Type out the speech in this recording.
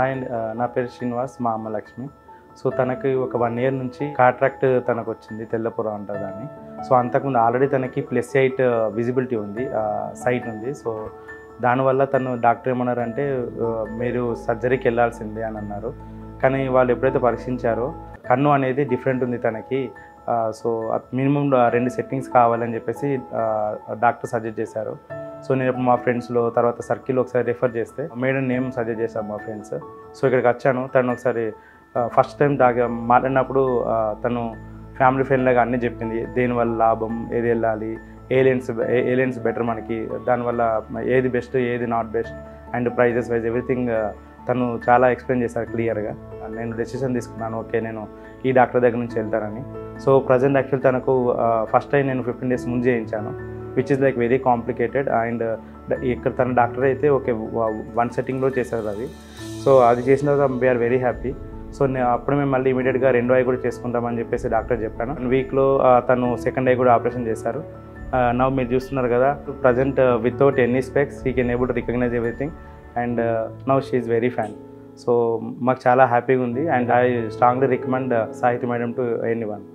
Hi అండి. నా పేరు శ్రీనివాస్, మా అమ్మ లక్ష్మి. సో తనకి ఒక 1 ఇయర్ నుంచి కాట్రాక్ట్ తనకు వచ్చింది, తెల్లపొర అంటారు దాన్ని. సో అంతకుముందు ఆల్రెడీ తనకి +8 విజిబిలిటీ ఉంది, సైట్ ఉంది. సో దానివల్ల తను డాక్టర్ ఏమన్నారంటే మీరు సర్జరీకి వెళ్ళాల్సిందే అని అన్నారు. కానీ వాళ్ళు ఎప్పుడైతే పరీక్షించారో కన్ను అనేది డిఫరెంట్ ఉంది తనకి. సో మినిమం 2 సెట్టింగ్స్ కావాలని చెప్పేసి డాక్టర్ సజెస్ట్ చేశారు. సో నేను మా ఫ్రెండ్స్లో తర్వాత సర్కిల్లో ఒకసారి రెఫర్ చేస్తే మేడం నేమ్ సజెస్ట్ చేశారు మా ఫ్రెండ్స్. సో ఇక్కడికి వచ్చాను. తను ఒకసారి ఫస్ట్ టైం మాట్లాడినప్పుడు తను ఫ్యామిలీ ఫ్రెండ్ లాగా అన్నీ చెప్పింది. దేనివల్ల లాభం, ఏది వెళ్ళాలి, ఏ లెన్స్ బెటర్ మనకి, దానివల్ల ఏది బెస్ట్, ఏది not best, and prices wise everything తను చాలా ఎక్స్ప్లెయిన్ చేశారు క్లియర్గా. నేను డెసిషన్ తీసుకున్నాను, ఓకే నేను ఈ డాక్టర్ దగ్గర నుంచి వెళ్తానని. సో ప్రజెంట్ యాక్చువల్ తనకు ఫస్ట్ టైం నేను 15 days ముందు చేయించాను, which is like very complicated. And ఇక్కడ తన డాక్టర్ అయితే ఓకే 1 settingలో చేశారు అది. సో అది చేసిన తర్వాత వీఆర్ వెరీ హ్యాపీ. సో అప్పుడు మేము మళ్ళీ ఇమీడియట్గా 2వ ఐ కూడా చేసుకుంటామని చెప్పేసి డాక్టర్ చెప్పాను. 1 weekలో తను 2nd ఐ కూడా ఆపరేషన్ చేశారు. నవ్ మీరు చూస్తున్నారు కదా, present without any specs he can able to recognise everything. And now she is very fan. So మాకు చాలా హ్యాపీగా ఉంది. And I strongly recommend Sahithi madam to anyone.